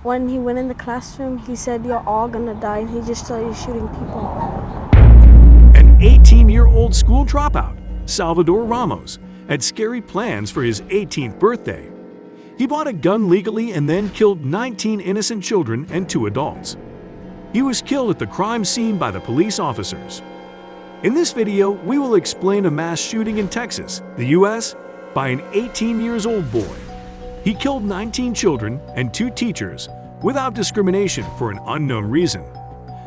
When he went in the classroom, he said, "You're all gonna die," and he just started shooting people. An 18-year-old school dropout, Salvador Ramos, had scary plans for his 18th birthday. He bought a gun legally and then killed 19 innocent children and 2 adults. He was killed at the crime scene by the police officers. In this video, we will explain a mass shooting in Texas, the U.S., by an 18-year-old boy. He killed 19 children and 2 teachers without discrimination for an unknown reason.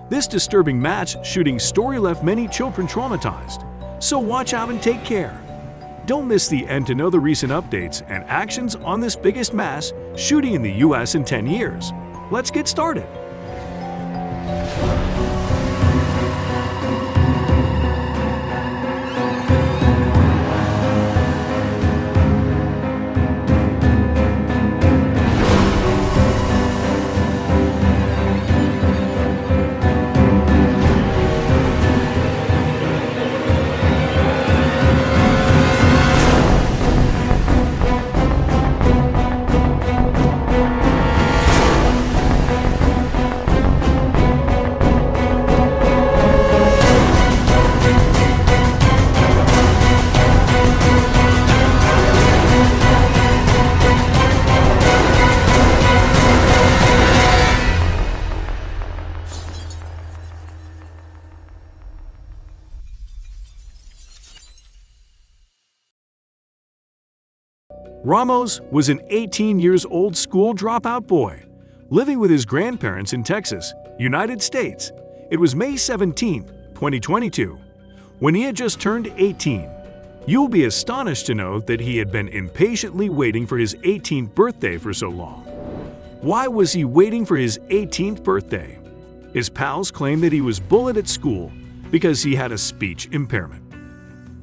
This disturbing mass shooting story left many children traumatized, so watch out and take care. Don't miss the end to know the recent updates and actions on this biggest mass shooting in the U.S. in 10 years. Let's get started. Ramos was an 18-year-old school dropout boy living with his grandparents in Texas, United States. It was May 17, 2022, when he had just turned 18. You'll be astonished to know that he had been impatiently waiting for his 18th birthday for so long. Why was he waiting for his 18th birthday? His pals claimed that he was bullied at school because he had a speech impairment.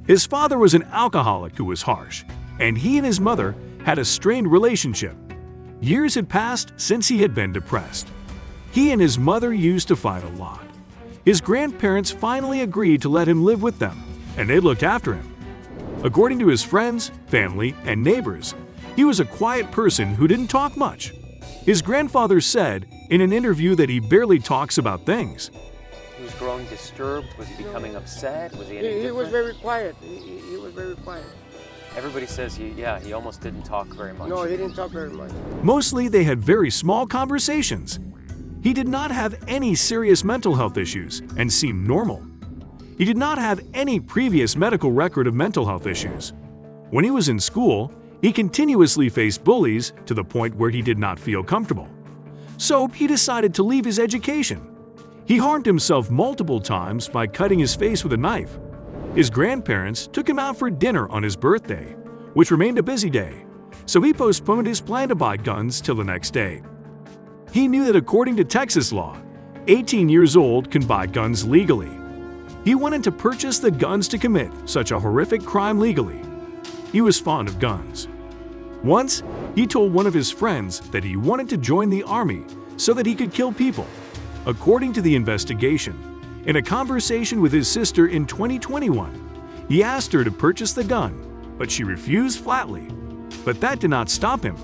His father was an alcoholic who was harsh, and he and his mother had a strained relationship. Years had passed since he had been depressed. He and his mother used to fight a lot. His grandparents finally agreed to let him live with them, and they looked after him. According to his friends, family, and neighbors, he was a quiet person who didn't talk much. His grandfather said in an interview that he barely talks about things. He was growing disturbed? Was he becoming upset? Was he He was very quiet. He was very quiet. Everybody says he almost didn't talk very much. No, he didn't talk very much. Mostly they had very small conversations. He did not have any serious mental health issues and seemed normal. He did not have any previous medical record of mental health issues. When he was in school, he continuously faced bullies to the point where he did not feel comfortable. So he decided to leave his education. He harmed himself multiple times by cutting his face with a knife. His grandparents took him out for dinner on his birthday, which remained a busy day, so he postponed his plan to buy guns till the next day. He knew that according to Texas law, 18 years old can buy guns legally. He wanted to purchase the guns to commit such a horrific crime legally. He was fond of guns. Once, he told one of his friends that he wanted to join the army so that he could kill people. According to the investigation, in a conversation with his sister in 2021, he asked her to purchase the gun, but she refused flatly. But that did not stop him,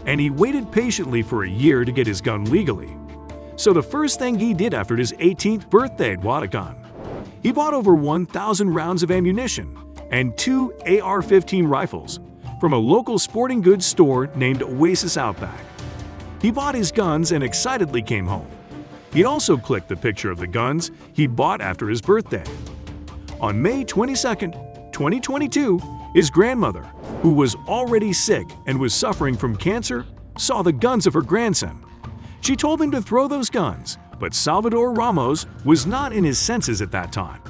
and he waited patiently for a year to get his gun legally. So the first thing he did after his 18th birthday bought a gun. He bought over 1,000 rounds of ammunition and 2 AR-15 rifles from a local sporting goods store named Oasis Outback. He bought his guns and excitedly came home. He also clicked the picture of the guns he bought after his birthday. On May 22, 2022, his grandmother, who was already sick and was suffering from cancer, saw the guns of her grandson. She told him to throw those guns, but Salvador Ramos was not in his senses at that time.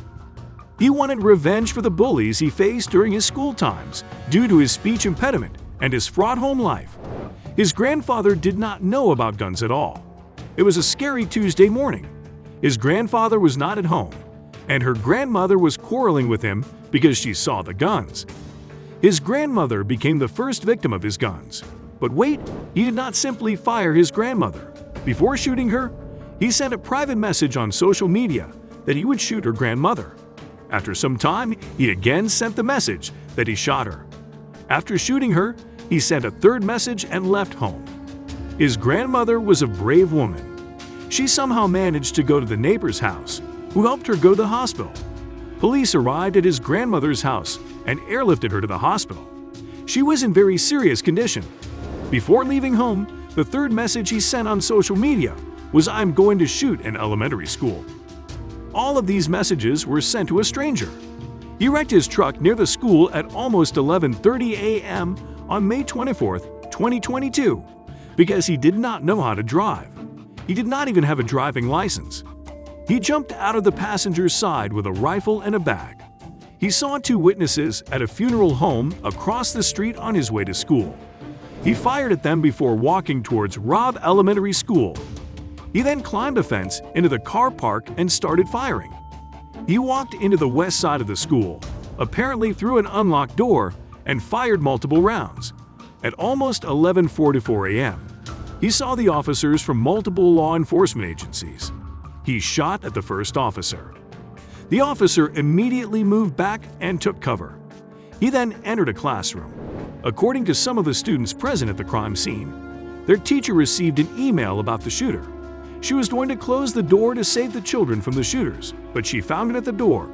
He wanted revenge for the bullies he faced during his school times due to his speech impediment and his fraught home life. His grandfather did not know about guns at all. It was a scary Tuesday morning. His grandfather was not at home, and her grandmother was quarreling with him because she saw the guns. His grandmother became the first victim of his guns. But wait, he did not simply fire his grandmother. Before shooting her, he sent a private message on social media that he would shoot her grandmother. After some time, he again sent the message that he shot her. After shooting her, he sent a third message and left home. His grandmother was a brave woman. She somehow managed to go to the neighbor's house, who helped her go to the hospital. Police arrived at his grandmother's house and airlifted her to the hospital. She was in very serious condition. Before leaving home, the third message he sent on social media was, "I'm going to shoot an elementary school." All of these messages were sent to a stranger. He wrecked his truck near the school at almost 11:30 a.m. on May 24, 2022, because he did not know how to drive. He did not even have a driving license. He jumped out of the passenger's side with a rifle and a bag. He saw two witnesses at a funeral home across the street on his way to school. He fired at them before walking towards Robb Elementary School. He then climbed a fence into the car park and started firing. He walked into the west side of the school, apparently through an unlocked door, and fired multiple rounds. At almost 11:44 a.m., he saw the officers from multiple law enforcement agencies. He shot at the first officer. The officer immediately moved back and took cover. He then entered a classroom. According to some of the students present at the crime scene, their teacher received an email about the shooter. She was going to close the door to save the children from the shooters, but she found it at the door.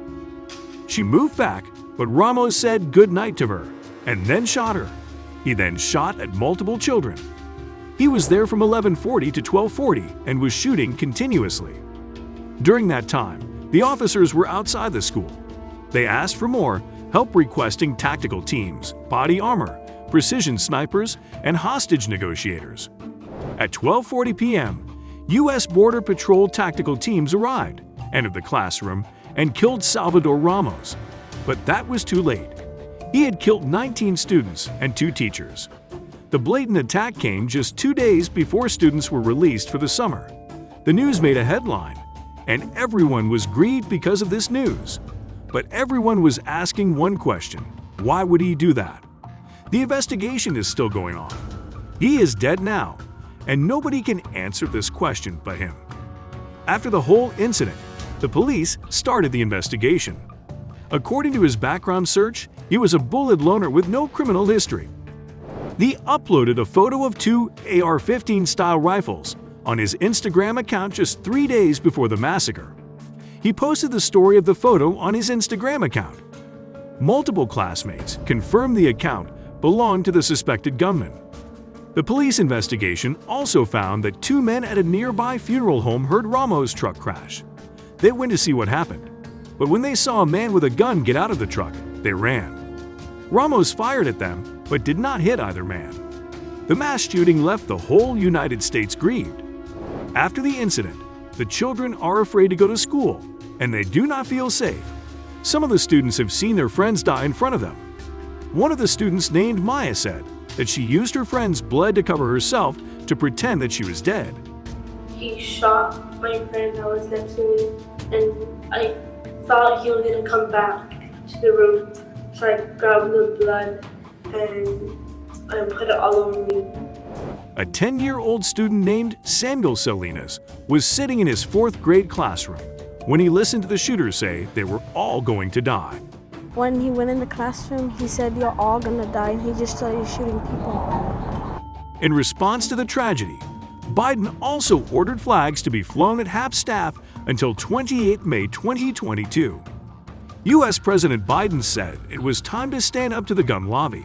She moved back, but Ramos said good night to her and then shot her. He then shot at multiple children. He was there from 11:40 to 12:40 and was shooting continuously. During that time, the officers were outside the school. They asked for more help, requesting tactical teams, body armor, precision snipers, and hostage negotiators. At 12:40 p.m., U.S. Border Patrol tactical teams arrived, entered the classroom, and killed Salvador Ramos. But that was too late. He had killed 19 students and 2 teachers. The blatant attack came just 2 days before students were released for the summer. The news made a headline, and everyone was grieved because of this news. But everyone was asking one question: why would he do that? The investigation is still going on. He is dead now, and nobody can answer this question but him. After the whole incident, the police started the investigation. According to his background search, he was a bullet loner with no criminal history. He uploaded a photo of 2 AR-15 style rifles on his Instagram account just 3 days before the massacre. He posted the story of the photo on his Instagram account. Multiple classmates confirmed the account belonged to the suspected gunman. The police investigation also found that 2 men at a nearby funeral home heard Ramos' truck crash. They went to see what happened, but when they saw a man with a gun get out of the truck, they ran. Ramos fired at them, but did not hit either man. The mass shooting left the whole United States grieved. After the incident, the children are afraid to go to school, and they do not feel safe. Some of the students have seen their friends die in front of them. One of the students, named Maya, said that she used her friend's blood to cover herself to pretend that she was dead. He shot my friend that was next to me, and I thought he was going to come back to the room, so I grabbed the blood and I put it all over me. A 10-year-old student named Samuel Salinas was sitting in his 4th grade classroom when he listened to the shooters say they were all going to die. When he went in the classroom, he said, "You're all gonna die," and he just started shooting people. In response to the tragedy, Biden also ordered flags to be flown at half-staff until 28 May 2022. U.S. President Biden said it was time to stand up to the gun lobby.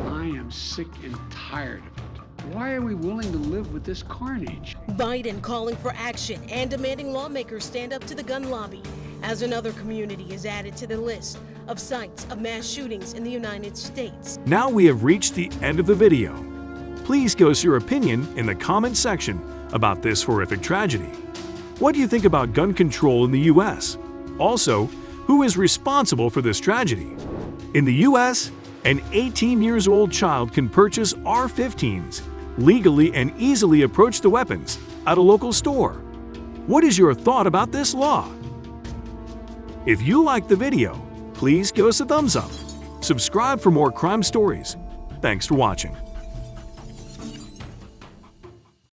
I am sick and tired of it. Why are we willing to live with this carnage? Biden calling for action and demanding lawmakers stand up to the gun lobby as another community is added to the list of sites of mass shootings in the United States. Now we have reached the end of the video. Please give us your opinion in the comment section about this horrific tragedy. What do you think about gun control in the U.S.? Also, who is responsible for this tragedy? In the U.S., an 18-year-old child can purchase AR-15s, legally and easily approach the weapons at a local store. What is your thought about this law? If you liked the video, please give us a thumbs up. Subscribe for more crime stories. Thanks for watching.